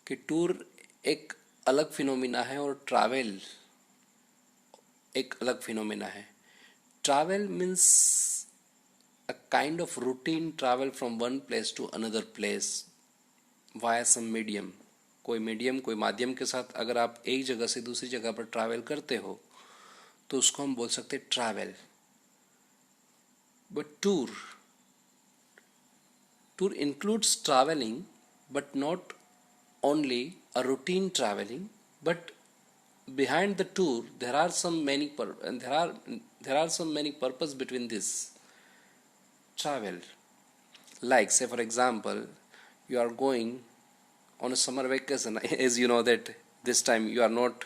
कि टूर एक अलग फिनोमिना है और ट्रैवल एक अलग फिनोमिना है. Travel means a kind of routine travel from one place to another place via some medium. कोई मीडियम, कोई माध्यम के साथ अगर आप एक जगह से दूसरी जगह पर ट्रैवल करते हो तो उसको हम बोल सकते हैं travel. But tour includes travelling, but not only a routine traveling, but behind the tour there are some many and there are some many purpose between this travel. Like say for example, you are going on a summer vacation. As you know that this time you are not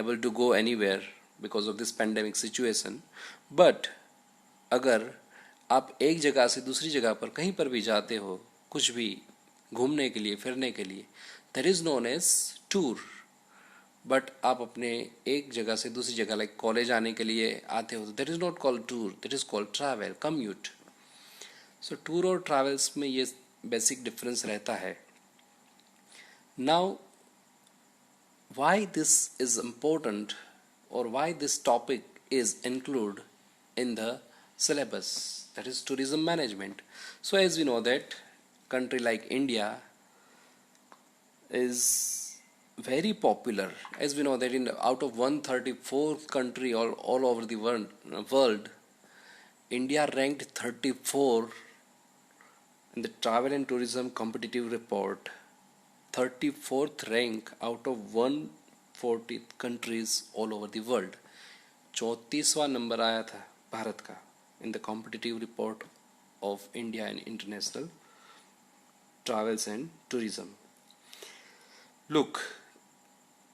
able to go anywhere because of this pandemic situation, but अगर आप एक जगह से दूसरी जगह पर कहीं पर भी जाते हो, कुछ भी घूमने के लिए, फिरने के लिए, that is known as tour. But आप अपने एक जगह से दूसरी जगह लाइक कॉलेज आने के लिए आते हो तो that is not called tour, that is called travel, commute. So tour और ट्रैवल्स में ये बेसिक डिफरेंस रहता है. Now why this is important or why this topic is included in the syllabus, that is tourism management. So as we know that country like India is very popular. As we know that in out of 134 country all over the world, India ranked 34 in the travel and tourism competitive report. 34th rank out of 140 countries all over the world. 34वां नंबर आया था भारत का in the competitive report of India and international travels and tourism. Look,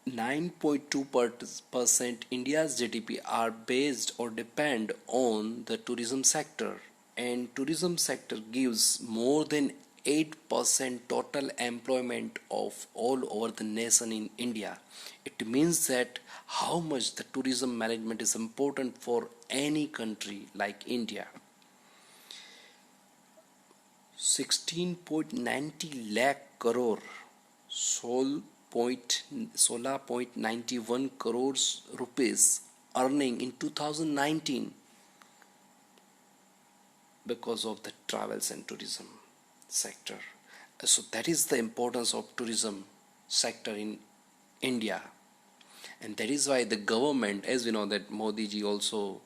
9.2% India's GDP are based or depend on the tourism sector, and tourism sector gives more than 8% total employment of all over the nation in India. It means that how much the tourism management is important for any country like India. 16.90 lakh crore, 16.91 crores rupees earning in 2019 because of the travels and tourism sector. So that is the importance of tourism sector in India, and that is why the government, as we know that Modi ji also,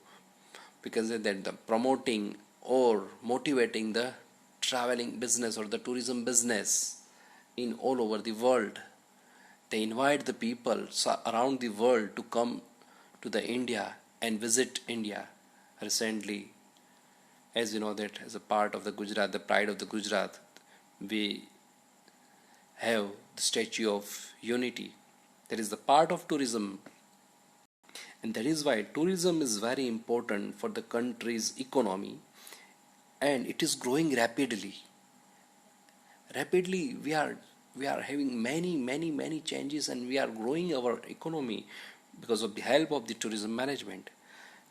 because that the promoting or motivating the traveling business or the tourism business in all over the world. They invite the people around the world to come to the India and visit India. Recently, as you know that as a part of the Gujarat, the pride of the Gujarat, we have the Statue of Unity. That is the part of tourism, and that is why tourism is very important for the country's economy, and it is growing rapidly. We are having many changes, and we are growing our economy because of the help of the tourism management.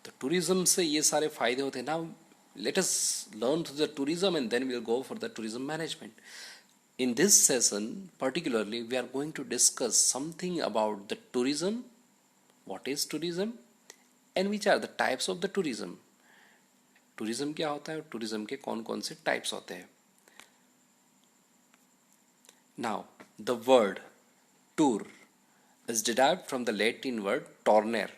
तो tourism से ये सारे फायदे होते हैं. Now let us learn through the tourism and then we'll go for the tourism management. In this session particularly we are going to discuss something about the tourism, what is tourism and which are the types of the tourism. tourism क्या होता है और tourism के कौन कौन से types होते हैं. Now the word tour is derived from the Latin word tornare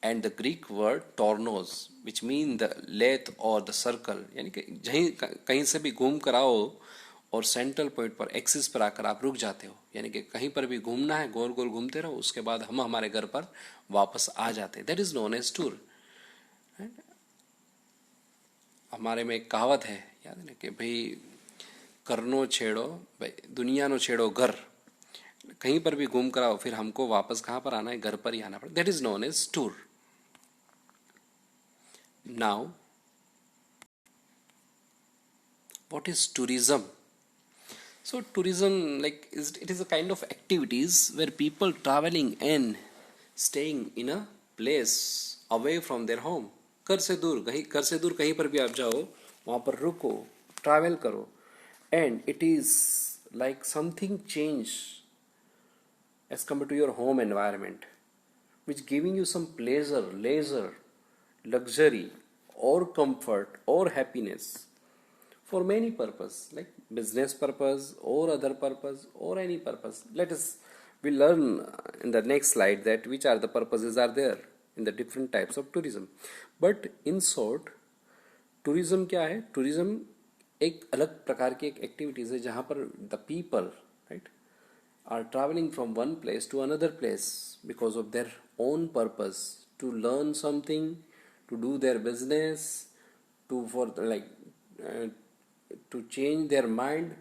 and the Greek word tornos, which mean the lathe or the circle. यानी कि कहीं से भी घूम कर आओ और सेंट्रल पॉइंट पर एक्सिस पर आकर आप रुक जाते हो, यानी कि कहीं पर भी घूमना है, गोल गोल घूमते रहो, उसके बाद हम हमारे घर पर वापस आ जाते हैं. That is known as tour. हमारे में एक कहावत है, याद है ना, कि भाई करनो छेड़ो, भाई दुनिया नो छेड़ो घर. कहीं पर भी घूम कर आओ, फिर हमको वापस कहाँ पर आना है, घर पर ही आना पड़ेगा. That is known as tour. Now, what is tourism? So tourism, like, it is a kind of activities where people traveling and staying in a place away from their home. घर से दूर कहीं पर भी आप जाओ, वहाँ पर रुको, ट्रैवल करो, and it is like something change as compared to your home environment, which giving you some pleasure, leisure, luxury, or comfort or happiness for many purpose, like business purpose or other purpose or any purpose. Let us we learn in the next slide that which are the purposes are there in the different types of tourism. But in short, tourism क्या है? Tourism एक अलग प्रकार की एक activities है जहाँ पर the people, right, are travelling from one place to another place because of their own purpose, to learn something, to do their business, to for like to change their mind,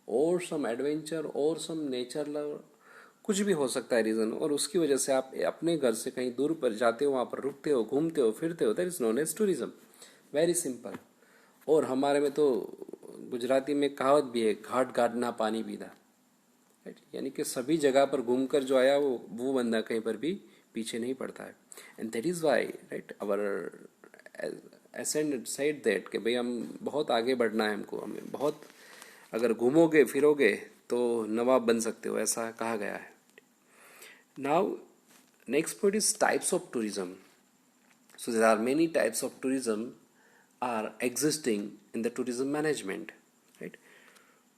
और some adventure और सम nature love, कुछ भी हो सकता है reason, और उसकी वजह से आप अपने घर से कहीं दूर पर जाते हो, वहाँ पर रुकते हो, घूमते हो, फिरते हो, that is known as tourism. Very simple. और हमारे में तो गुजराती में कहावत भी है, घाट घाटना पानी पीना, राइट, यानी कि सभी जगह पर घूमकर जो आया वो बंदा कहीं पर भी पीछे नहीं पड़ता है. And that is why, right, our ascendant said that कि भाई हम बहुत आगे बढ़ना है, हमको, हमें बहुत, अगर घूमोगे फिरोगे तो नवाब बन सकते हो, ऐसा कहा गया है. Now next point is types of tourism. So there are many types of tourism are existing in the tourism management, right?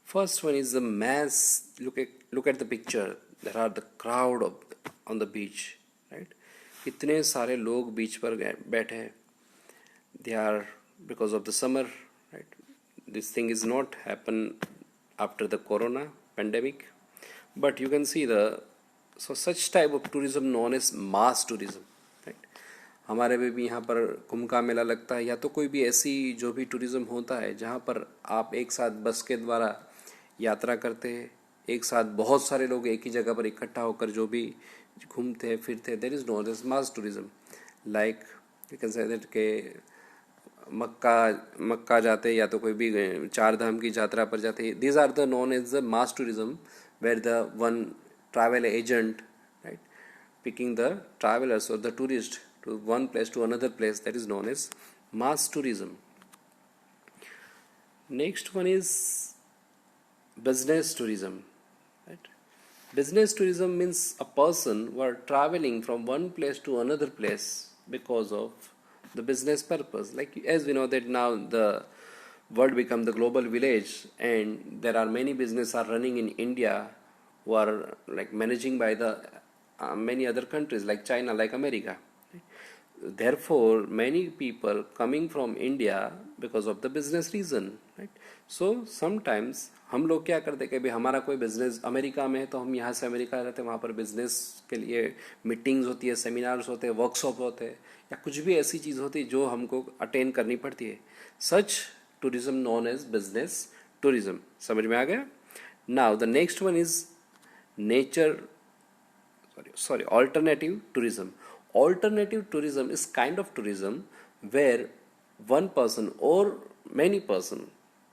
First one is the mass. Look at the picture. There are the crowd on the beach, right? इतने सारे लोग बीच पर बैठे हैं. They are because of the summer, right? This thing is not happen after the corona pandemic, but you can see such type of tourism known as mass tourism. हमारे में भी यहाँ पर कुंभ का मेला लगता है, या तो कोई भी ऐसी जो भी टूरिज़्म होता है जहाँ पर आप एक साथ बस के द्वारा यात्रा करते हैं, एक साथ बहुत सारे लोग एक ही जगह पर इकट्ठा होकर जो भी घूमते हैं फिरते हैं, there is known as mass tourism. Like you can say that के मक्का जाते हैं, या तो कोई भी चार धाम की यात्रा पर जाते हैं. These are the known as the mass tourism, where the one travel agent, right, picking the travelers or the tourist to one place to another place, that is known as mass tourism. Next one is business tourism, right? Business tourism means a person who are traveling from one place to another place because of the business purpose. Like as we know that now the world become the global village, and there are many business are running in India who are like managing by the many other countries like China, like America. Therefore, many people coming from India because of the business reason, right? So sometimes हम लोग क्या करते हैं कि भाई हमारा कोई business America में है तो हम यहाँ से अमेरिका रहते हैं, वहाँ पर बिजनेस के लिए मीटिंग्स होती है, सेमिनार्स होते हैं, वर्कशॉप होते हैं, या कुछ भी ऐसी चीज़ होती है जो हमको अटेंड करनी पड़ती है. Such tourism known as business tourism. समझ में आ गया? Now the next one is nature alternative tourism. Alternative tourism is kind of tourism where one person or many person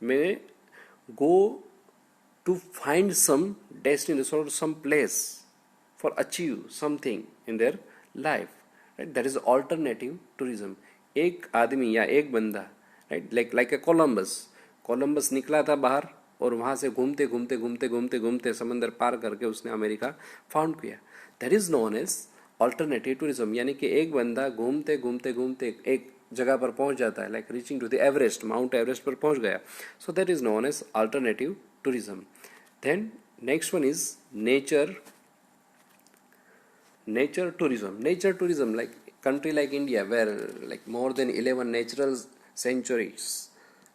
may go to find some destination or some place for achieve something in their life, right? That is alternative tourism. एक आदमी या एक बंदा, right, like a Columbus निकला था बाहर, और वहाँ से घूमते घूमते घूमते घूमते घूमते समंदर पार करके उसने अमेरिका फाउंड किया. That is known as alternative tourism. यानी कि एक बंदा घूमते घूमते घूमते एक जगह पर पहुंच जाता है, like reaching to the Everest, Mount Everest पर पहुंच गया. So that is known as alternative tourism. Then next one is nature tourism. Nature tourism, like country like India where like more than 11 natural sanctuaries,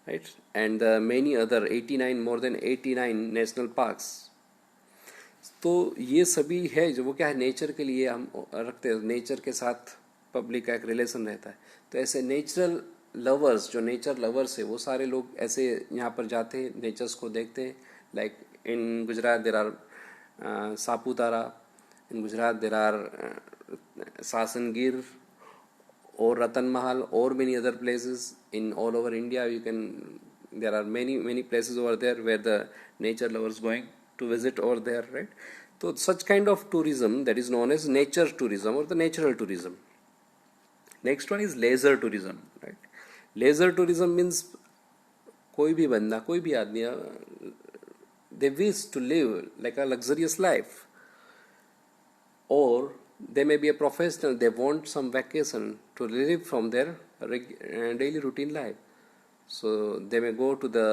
right, and many other 89, more than 89 national parks. तो ये सभी है जो वो क्या है, nature के लिए हम रखते हैं, नेचर के साथ पब्लिक का एक रिलेशन रहता है. तो ऐसे नेचुरल लवर्स, जो नेचर लवर्स है, वो सारे लोग ऐसे यहाँ पर जाते हैं, नेचर्स को देखते हैं. Like in Gujarat there are Saputara, in Gujarat there are सासनगीर or Ratan Mahal or many other places in all over India. There are many places over there where the nature lovers going to visit over there, right? So such kind of tourism, that is known as nature tourism or the natural tourism. Next one is leisure tourism, right? Leisure tourism means कोई भी बंदा, कोई भी आदमी they wish to live like a luxurious life, or they may be a professional, they want some vacation to relieve from their daily routine life. So they may go to the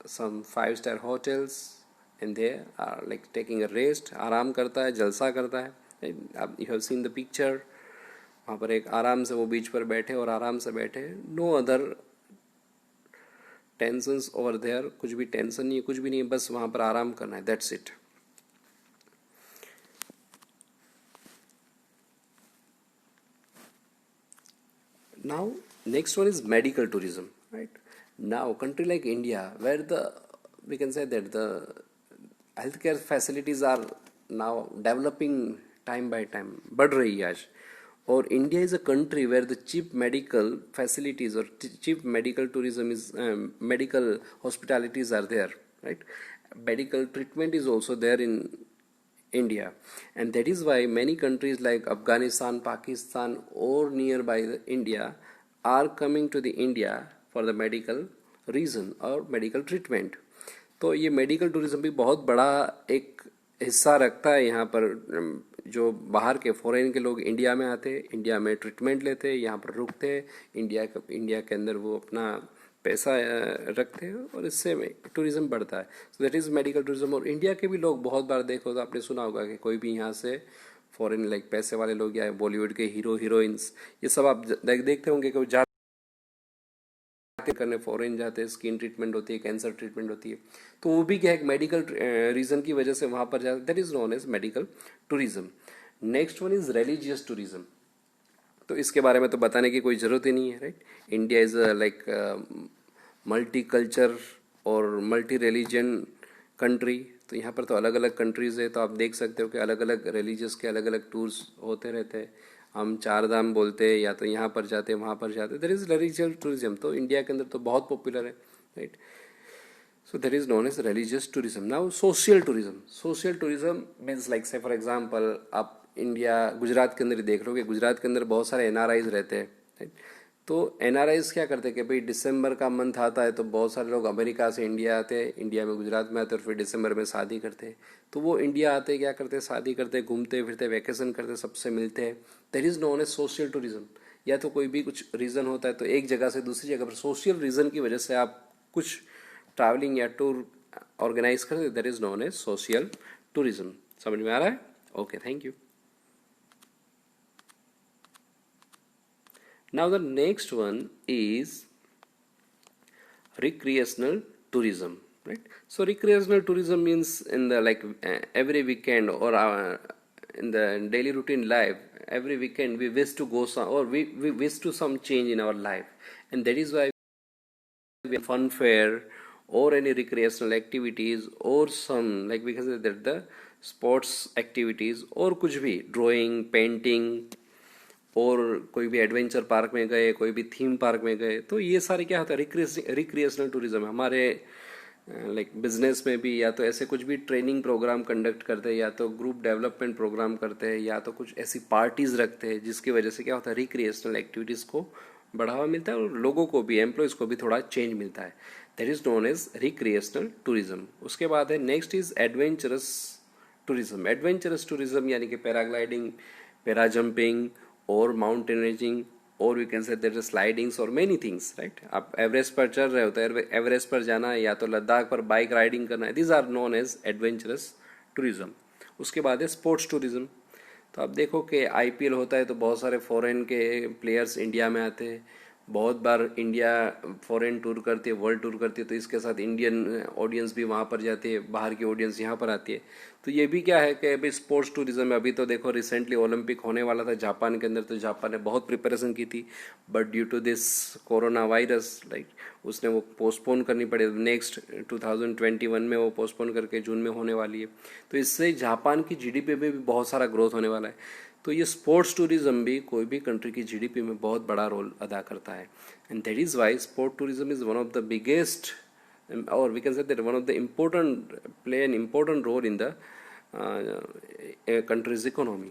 some 5 star hotels and they are like taking a rest, आराम करता है, जलसा करता है. You have seen the picture. वहाँ पर एक आराम से वो बीच पर बैठे और आराम से बैठे. No other tensions over there, कुछ भी टेंशन नहीं है, कुछ भी नहीं है, बस वहाँ पर आराम करना है, that's it. Now, next one is medical tourism, right? Now, country like India, where we can say that the healthcare facilities are now developing time by time, बढ़ रही है आज. और India is a country where the cheap medical facilities or cheap medical tourism is medical hospitalities are there, right? Medical treatment is also there in India, and that is why many countries like Afghanistan, Pakistan, or nearby India are coming to the India for the medical reason or medical treatment. तो ये medical tourism भी बहुत बड़ा एक हिस्सा रखता है यहाँ पर. जो बाहर के फॉरेन के लोग इंडिया में आते, इंडिया में ट्रीटमेंट लेते, यहाँ पर रुकते, इंडिया के अंदर वो अपना पैसा रखते हैं और इससे टूरिज्म बढ़ता है. So that is medical tourism. और इंडिया के भी लोग बहुत बार देखो तो आपने सुना होगा कि कोई भी यहाँ से फॉरेन लाइक पैसे वाले लोग या बॉलीवुड के हीरो हीरोइंस, ये सब आप देखते होंगे कि वो करने फॉरेन जाते हैं, स्किन ट्रीटमेंट होती है, कैंसर ट्रीटमेंट होती है, तो वो भी क्या एक मेडिकल रीजन की वजह से वहां पर जाते. That is known as medical tourism. Next one is religious tourism. तो इसके बारे में तो बताने की कोई ज़रूरत ही नहीं है, right? India is like multi culture और मल्टी रिलीजन कंट्री. तो यहाँ पर तो अलग अलग कंट्रीज़ है, तो आप देख सकते हो कि अलग अलग रिलीजियस के अलग अलग टूर्स होते रहते हैं. हम 4 धाम बोलते हैं, या तो यहाँ पर जाते हैं, वहाँ पर जाते हैं. देयर इज़ रिलीजियस टूरिज्म, तो इंडिया के अंदर तो बहुत पॉपुलर है, right? So that is known as religious tourism. Now social tourism. Social tourism means like say for example आप इंडिया गुजरात के अंदर ही देख लो कि गुजरात के अंदर बहुत सारे एनआरआईज रहते हैं, राइट? तो एनआरआईज क्या करते हैं कि भाई दिसंबर का मंथ आता है तो बहुत सारे लोग अमेरिका से इंडिया आते हैं, इंडिया में गुजरात में आते हैं और फिर दिसंबर में शादी करते हैं. तो वो इंडिया आते क्या करते हैं, शादी करते, घूमते फिरते, वैकेशन करते, सबसे मिलते हैं. That is known as social tourism. या तो कोई भी कुछ रीज़न होता है तो एक जगह से दूसरी जगह पर सोशल रीज़न की वजह से आप कुछ ट्रैवलिंग या टूर ऑर्गेनाइज करते, that is known as social tourism. समझ में आ रहा है? Okay, thank you. Now the next one is recreational tourism, right? So recreational tourism means in the like every weekend or in the daily routine life, every weekend we wish to go some, or we wish to some change in our life, and that is why we have fun fair or any recreational activities or some like we can say that the sports activities और कुछ भी drawing, painting और कोई भी adventure park में गए, कोई भी थीम पार्क में गए, तो ये सारे क्या होता है रिक्रिएशनल टूरिज्म. हमारे लाइक बिजनेस में भी या तो ऐसे कुछ भी ट्रेनिंग प्रोग्राम कंडक्ट करते हैं, या तो ग्रुप डेवलपमेंट प्रोग्राम करते हैं, या तो कुछ ऐसी पार्टीज रखते हैं जिसकी वजह से क्या होता है रिक्रिएशनल एक्टिविटीज़ को बढ़ावा मिलता है और लोगों को भी, एम्प्लॉयज़ को भी थोड़ा चेंज मिलता है. That is known as recreational tourism. उसके बाद है next is adventurous tourism. Adventurous tourism यानी कि पैराग्लाइडिंग, पैरा जंपिंग और माउंटेनियरिंग और we can say there slidings और मेनी थिंग्स, राइट? आप एवरेस्ट पर चल रहे हो तो एवरेस्ट पर जाना है, या तो लद्दाख पर बाइक राइडिंग करना है. These are known as adventurous tourism. उसके बाद है स्पोर्ट्स टूरिज्म. तो आप देखो कि आईपीएल होता है तो बहुत सारे फॉरेन के प्लेयर्स इंडिया में आते हैं. बहुत बार इंडिया फॉरेन टूर करती है, वर्ल्ड टूर करती है, तो इसके साथ इंडियन ऑडियंस भी वहाँ पर जाती है, बाहर की ऑडियंस यहाँ पर आती है. तो ये भी क्या है कि अभी स्पोर्ट्स टूरिज्म में अभी तो देखो रिसेंटली ओलंपिक होने वाला था जापान के अंदर, तो जापान ने बहुत प्रिपरेशन की थी, but due to this corona virus like उसने वो पोस्टपोन करनी पड़ी. नेक्स्ट 2021 में वो पोस्टपोन करके जून में होने वाली है. तो इससे जापान की जीडीपी में भी बहुत सारा ग्रोथ होने वाला है. तो ये स्पोर्ट्स टूरिज्म भी कोई भी कंट्री की जीडीपी में बहुत बड़ा रोल अदा करता है. And that is why sport tourism is one of the biggest or we can say that one of the important play an important role in the a country's economy.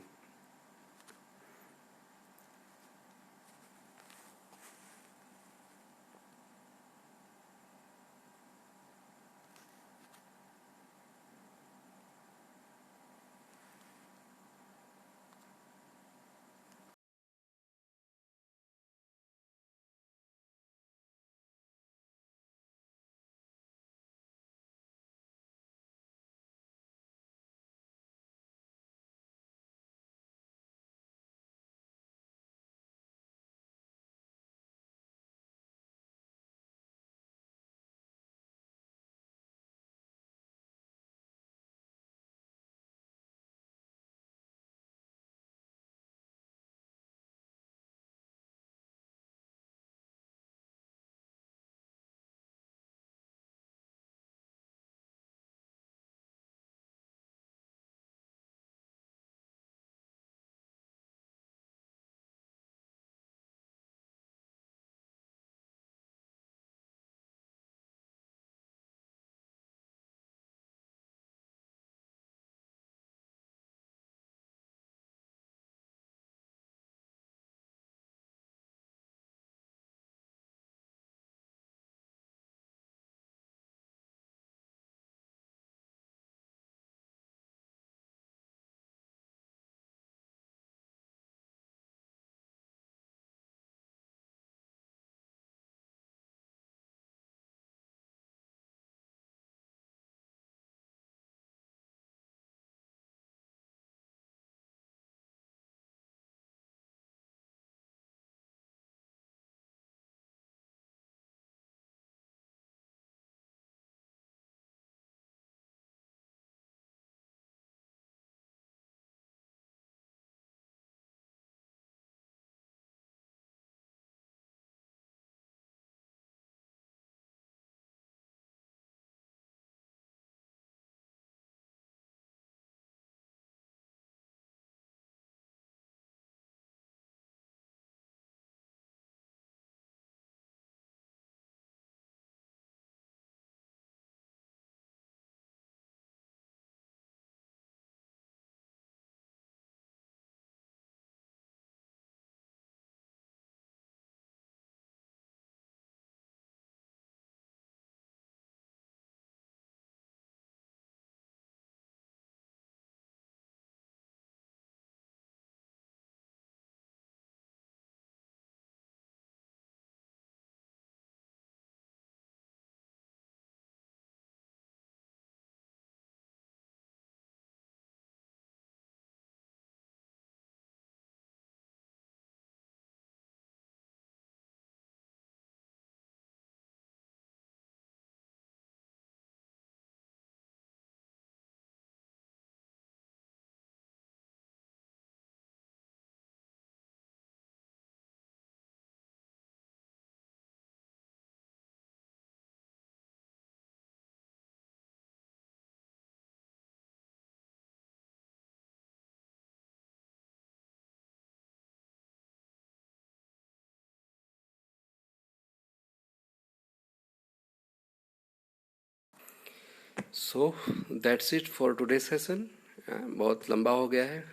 So that's it for today session. बहुत लंबा हो गया है.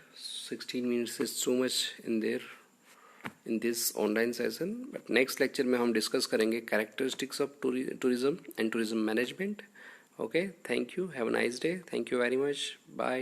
16 minutes is too much in this online session, but next lecture में हम discuss करेंगे characteristics of tourism and tourism management. Okay, thank you, have a nice day, thank you very much, bye.